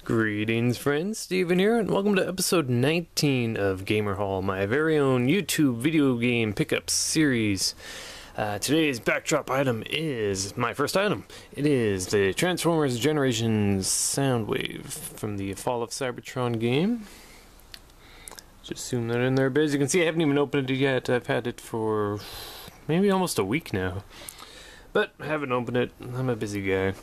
Greetings, friends. Steven here, and welcome to episode 19 of Gamer Hall, my very own YouTube video game pickup series. Today's backdrop item is my first item. It is the Transformers Generations Soundwave from the Fall of Cybertron game. Just zoom that in there a bit. As you can see, I haven't even opened it yet. I've had it for maybe almost a week now. But I haven't opened it. I'm a busy guy.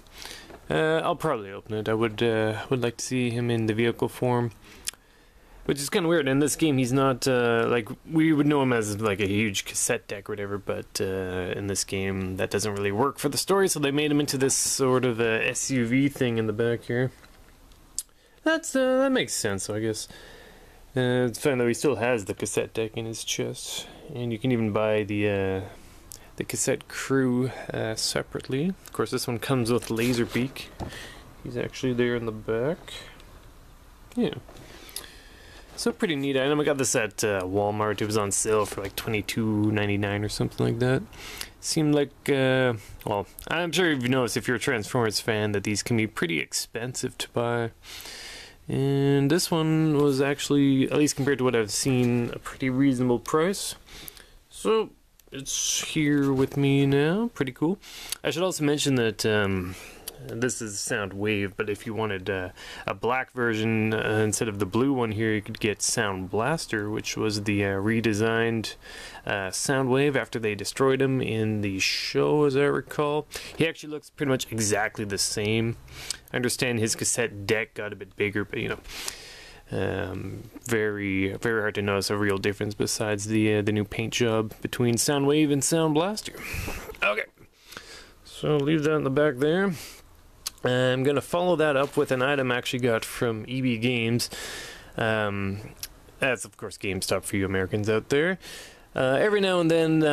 I'll probably open it. I would like to see him in the vehicle form, which is kind of weird. In this game, he's not like we would know him as like a huge cassette deck or whatever. But in this game, that doesn't really work for the story. So they made him into this sort of SUV thing in the back here. That makes sense. So I guess it's fun though. He still has the cassette deck in his chest, and you can even buy the cassette crew separately. Of course, this one comes with Laserbeak. He's actually there in the back. Yeah. So pretty neat item. I got this at Walmart. It was on sale for like $22.99 or something like that. Seemed like, well, I'm sure you've noticed if you're a Transformers fan that these can be pretty expensive to buy. And this one was actually, at least compared to what I've seen, a pretty reasonable price. So it's here with me now. Pretty cool. I should also mention that this is Soundwave, but if you wanted a black version instead of the blue one here, you could get Sound Blaster, which was the redesigned Soundwave after they destroyed him in the show, as I recall. He actually looks pretty much exactly the same. I understand his cassette deck got a bit bigger, but you know, very hard to notice a real difference besides the new paint job between Soundwave and Sound Blaster. Okay, so leave that in the back there. I'm gonna follow that up with an item I actually got from eBay Games. That's of course GameStop for you Americans out there. Every now and then,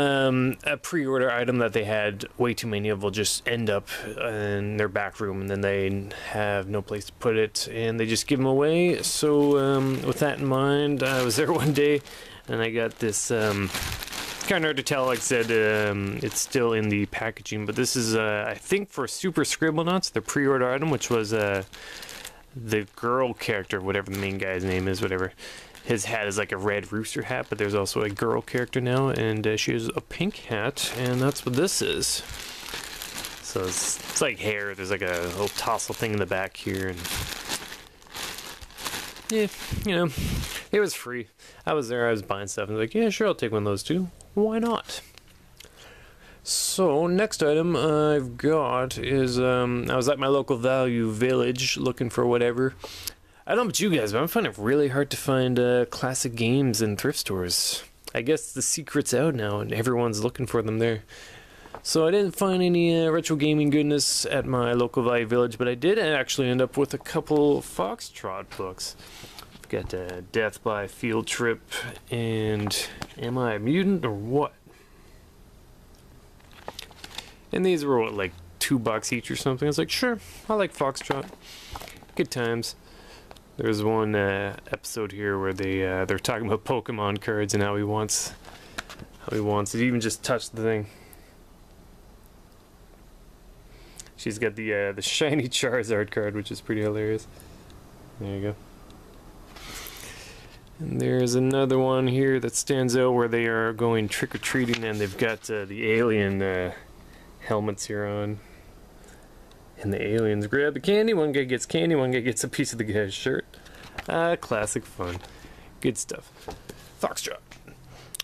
a pre-order item that they had way too many of will just end up in their back room, and then they have no place to put it, and they just give them away. So, with that in mind, I was there one day, and I got this, kind of hard to tell, like I said, it's still in the packaging, but this is, I think for Super Scribblenauts, the pre-order item, which was, the girl character, whatever the main guy's name is, whatever. His hat is like a red rooster hat, but there's also a girl character now, and she has a pink hat, and that's what this is. So it's like hair. There's like a little tassel thing in the back here, and yeah, you know, it was free. I was there, I was buying stuff, and I was like, yeah, sure, I'll take one of those too. Why not? So, next item I've got is, I was at my local Value Village looking for whatever. I don't know about you guys, but I'm finding it really hard to find classic games in thrift stores. I guess the secret's out now and everyone's looking for them there. So I didn't find any retro gaming goodness at my local Value Village, but I did actually end up with a couple Foxtrot books. I've got Death by Field Trip and Am I a Mutant or What? And these were what, like $2 each or something. I was like, sure, I like Foxtrot. Good times. There's one episode here where they're talking about Pokemon cards and how he wants it. Even just touch the thing. She's got the shiny Charizard card, which is pretty hilarious. There you go. And there's another one here that stands out where they are going trick-or-treating, and they've got the alien helmets here on. And the aliens grab the candy, one guy gets candy, one guy gets a piece of the guy's shirt. Classic fun. Good stuff. Foxtrot.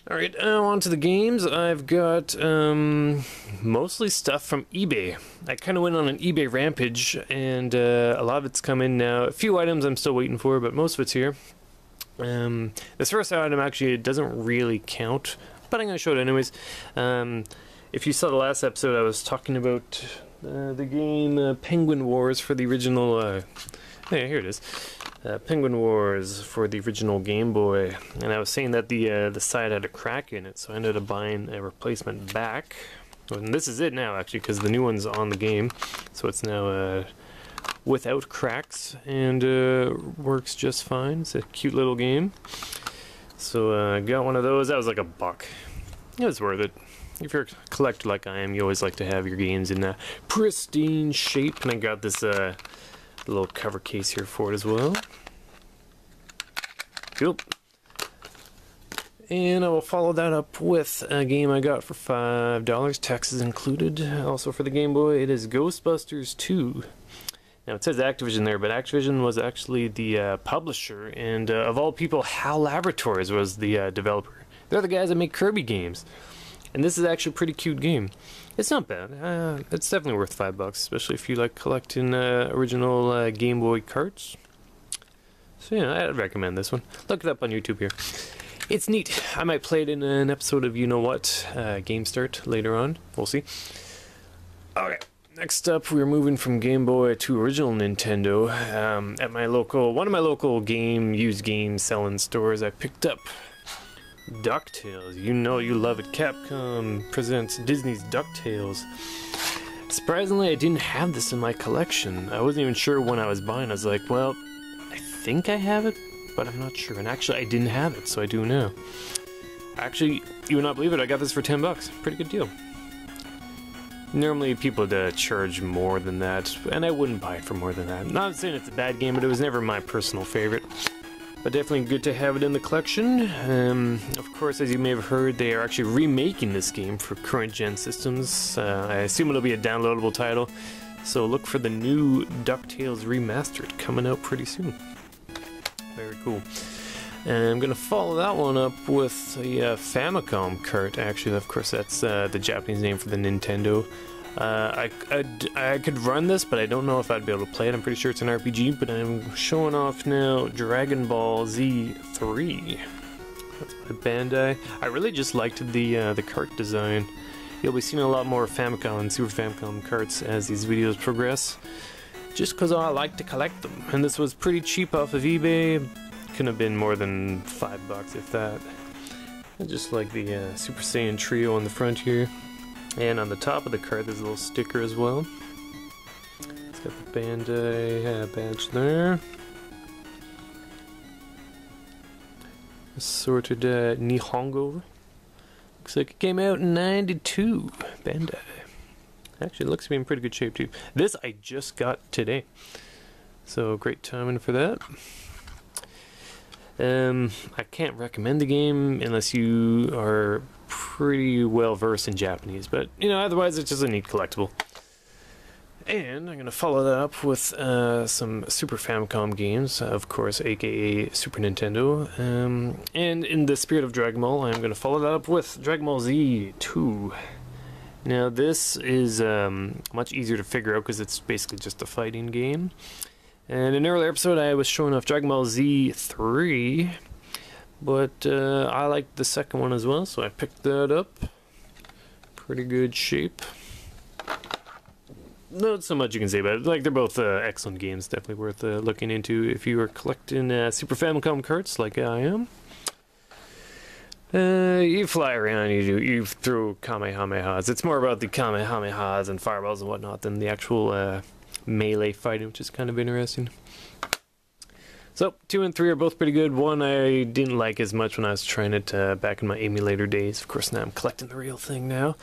Alright, on to the games. I've got mostly stuff from eBay. I kind of went on an eBay rampage, and a lot of it's come in now. A few items I'm still waiting for, but most of it's here. This first item actually doesn't really count, but I'm going to show it anyways. If you saw the last episode, I was talking about the game Penguin Wars for the original, yeah, here it is. Penguin Wars for the original Game Boy, and I was saying that the side had a crack in it, so I ended up buying a replacement back. And this is it now, actually, because the new one's on the game, so it's now without cracks and works just fine. It's a cute little game. So I got one of those. That was like $1. It was worth it. If you're a collector like I am, you always like to have your games in pristine shape. And I got this The little cover case here for it as well. Cool. And I will follow that up with a game I got for $5, taxes included. Also for the Game Boy, it is Ghostbusters 2. Now it says Activision there, but Activision was actually the publisher, and of all people, HAL Laboratories was the developer. They're the guys that make Kirby games. And this is actually a pretty cute game. It's not bad. It's definitely worth $5, especially if you like collecting original Game Boy carts. So yeah, I'd recommend this one. Look it up on YouTube here. It's neat. I might play it in an episode of You Know What, Game Start later on. We'll see. Okay, next up we're moving from Game Boy to original Nintendo. At my local, one of my local used game selling stores, I picked up DuckTales. You know you love it. Capcom presents Disney's DuckTales. Surprisingly, I didn't have this in my collection. I wasn't even sure when I was buying. I was like, well, I think I have it, but I'm not sure. And actually, I didn't have it, so I do now. Actually, you would not believe it, I got this for $10. Pretty good deal. Normally, people charge more than that, and I wouldn't buy it for more than that. Not saying it's a bad game, but it was never my personal favorite. But definitely good to have it in the collection. Of course, as you may have heard, they are actually remaking this game for current-gen systems. I assume it'll be a downloadable title, so look for the new DuckTales Remastered coming out pretty soon. Very cool. And I'm gonna follow that one up with a Famicom cart. Actually, of course, that's the Japanese name for the Nintendo. I could run this, but I don't know if I'd be able to play it. I'm pretty sure it's an RPG, but I'm showing off now Dragon Ball Z 3. That's by Bandai. I really just liked the cart design. You'll be seeing a lot more Famicom and Super Famicom carts as these videos progress, just because I like to collect them. And this was pretty cheap off of eBay. Couldn't have been more than $5 if that. I just like the Super Saiyan trio on the front here. And on the top of the card there's a little sticker as well. It's got the Bandai badge there. Assorted Nihongo. Looks like it came out in '92. Bandai. Actually, it looks to be in pretty good shape too. This I just got today. So great timing for that. I can't recommend the game unless you are pretty well versed in Japanese, but you know, otherwise it's just a neat collectible. And I'm gonna follow that up with some Super Famicom games, of course, aka Super Nintendo. And in the spirit of Dragon Ball, I'm gonna follow that up with Dragon Ball Z 2. Now this is much easier to figure out because it's basically just a fighting game. And in an earlier episode I was showing off Dragon Ball Z 3, but I liked the second one as well, so I picked that up. Pretty good shape. Not so much you can say about it. Like, they're both excellent games, definitely worth looking into if you are collecting Super Famicom carts like I am. You fly around, you throw Kamehamehas. It's more about the Kamehamehas and fireballs and whatnot than the actual melee fighting, which is kind of interesting. So 2 and 3 are both pretty good. 1 I didn't like as much when I was trying it back in my emulator days. Of course now I'm collecting the real thing now.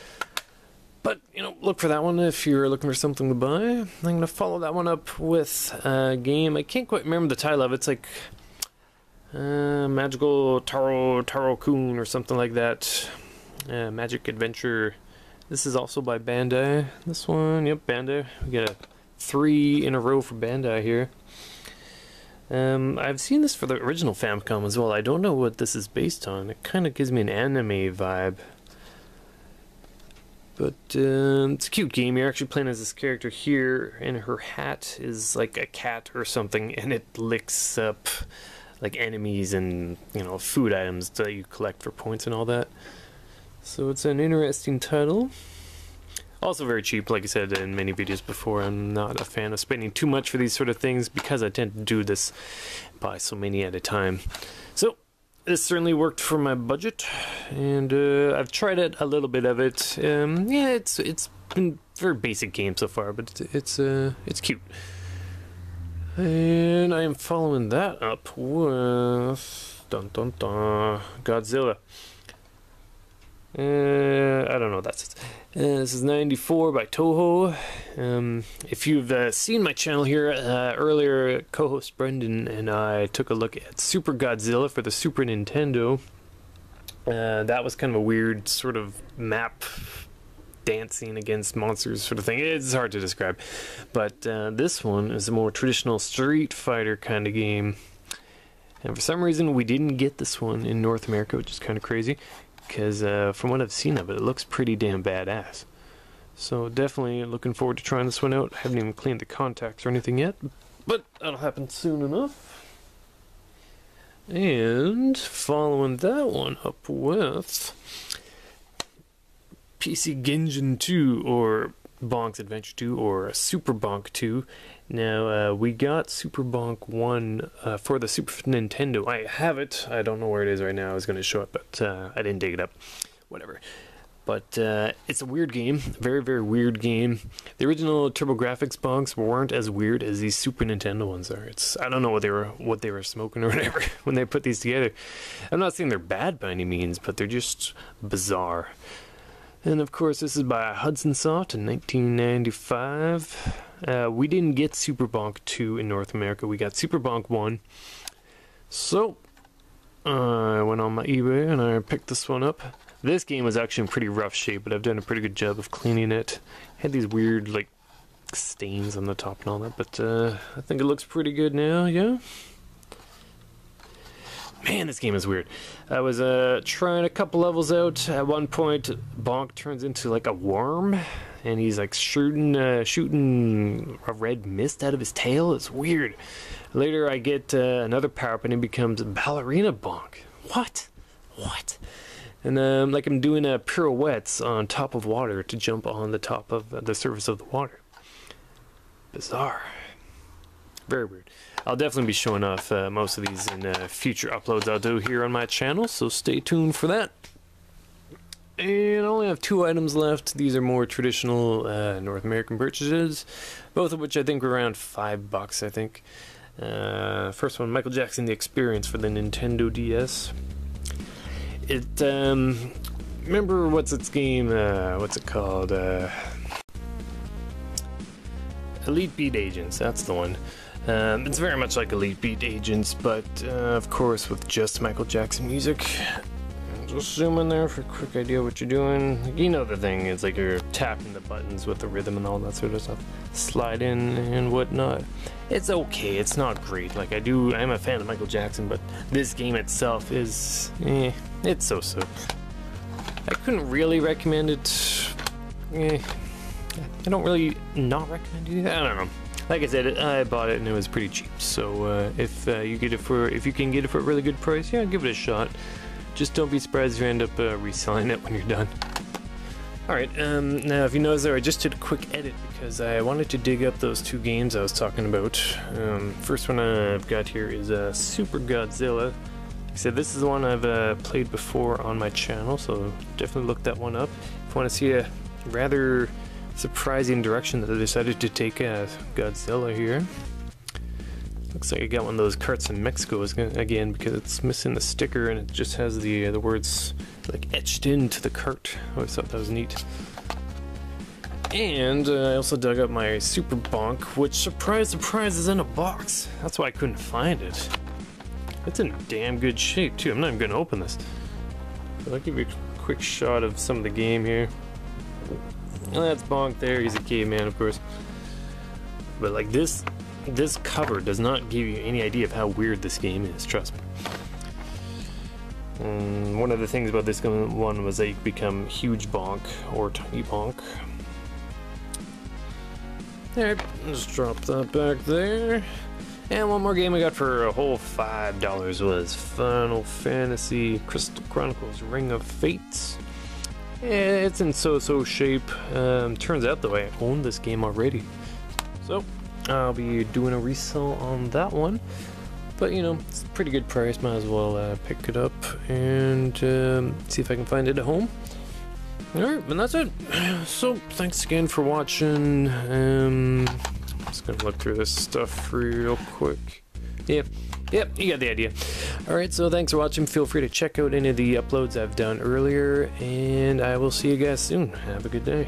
But, you know, look for that one if you're looking for something to buy. I'm going to follow that one up with a game. I can't quite remember the title of it. It's like Magical Taro-kun or something like that. Magic Adventure. This is also by Bandai. This one, yep, Bandai. We got 3 in a row for Bandai here. I've seen this for the original Famicom as well. I don't know what this is based on. It kind of gives me an anime vibe. But it's a cute game. You're actually playing as this character here, and her hat is like a cat or something, and it licks up like enemies and, you know, food items that you collect for points and all that. So it's an interesting title. Also very cheap, like I said in many videos before. I'm not a fan of spending too much for these sort of things because I tend to do this, buy so many at a time. So this certainly worked for my budget, and I've tried it a little bit of it. Yeah, it's been a very basic game so far, but it's cute. And I am following that up with Godzilla. I don't know what that's. This is 94 by Toho. If you've seen my channel here, earlier co-host Brendan and I took a look at Super Godzilla for the Super Nintendo. That was kind of a weird sort of map dancing against monsters sort of thing. It's hard to describe. But this one is a more traditional Street Fighter kind of game. And for some reason we didn't get this one in North America, which is kind of crazy. Because from what I've seen of it, it looks pretty damn badass. So definitely looking forward to trying this one out. I haven't even cleaned the contacts or anything yet, but that'll happen soon enough. And following that one up with PC Genjin 2, or Bonk's Adventure 2, or Super Bonk 2. Now, we got Super Bonk 1 for the Super Nintendo. I have it. I don't know where it is right now. I was going to show it, but I didn't dig it up. Whatever. But it's a weird game. Very, very weird game. The original TurboGrafx Bonks weren't as weird as these Super Nintendo ones are. I don't know what they were smoking or whatever when they put these together. I'm not saying they're bad by any means, but they're just bizarre. And of course, this is by Hudson Soft in 1995. We didn't get Super Bonk 2 in North America. We got Super Bonk 1. So, I went on my eBay and I picked this one up. This game was actually in pretty rough shape, but I've done a pretty good job of cleaning it. Had these weird, like, stains on the top and all that, but I think it looks pretty good now, yeah? Man, this game is weird. I was trying a couple levels out. At one point, Bonk turns into like a worm, and he's like shooting a red mist out of his tail. It's weird. Later, I get another power up, and it becomes Ballerina Bonk. What? And like I'm doing pirouettes on top of water to jump on the top of the surface of the water. Bizarre. Very weird. I'll definitely be showing off most of these in future uploads I'll do here on my channel, so stay tuned for that. And I only have 2 items left. These are more traditional North American purchases, both of which I think were around $5, I think. First one, Michael Jackson The Experience for the Nintendo DS. Remember what's its game, what's it called? Elite Beat Agents, that's the one. It's very much like Elite Beat Agents, but of course with just Michael Jackson music. Just zoom in there for a quick idea what you're doing. You know the thing, it's like you're tapping the buttons with the rhythm and all that sort of stuff. Slide in and whatnot. It's okay, it's not great. Like I'm a fan of Michael Jackson, but this game itself is, it's so-so. I couldn't really recommend it. I don't really not recommend it. I don't know. Like I said, I bought it and it was pretty cheap. So if you can get it for a really good price, yeah, give it a shot. Just don't be surprised if you end up reselling it when you're done. Alright, now if you notice there, I just did a quick edit because I wanted to dig up those 2 games I was talking about. First one I've got here is Super Godzilla. Like I said, this is the one I've played before on my channel, so definitely look that one up. If you want to see a rather surprising direction that I decided to take Godzilla here. Looks like I got one of those carts in Mexico again because it's missing the sticker and it just has the words like etched into the cart. I always thought that was neat. And I also dug up my Super Bonk, which, surprise, surprise, is in a box. That's why I couldn't find it. It's in damn good shape too. I'm not even going to open this. But I'll give you a quick shot of some of the game here. And that's Bonk there. He's a caveman, of course. But like this cover does not give you any idea of how weird this game is, trust me. And one of the things about this one was that you become huge Bonk or tiny Bonk. Alright, just drop that back there. And one more game I got for a whole $5 was Final Fantasy Crystal Chronicles Ring of Fates. It's in so-so shape. Turns out though I own this game already. So I'll be doing a resell on that one. But you know, it's a pretty good price, might as well pick it up and see if I can find it at home. Alright, and that's it. So, thanks again for watching. I'm just gonna look through this stuff real quick. Yeah, Yep, you got the idea. Alright, so thanks for watching. Feel free to check out any of the uploads I've done earlier, and I will see you guys soon. Have a good day.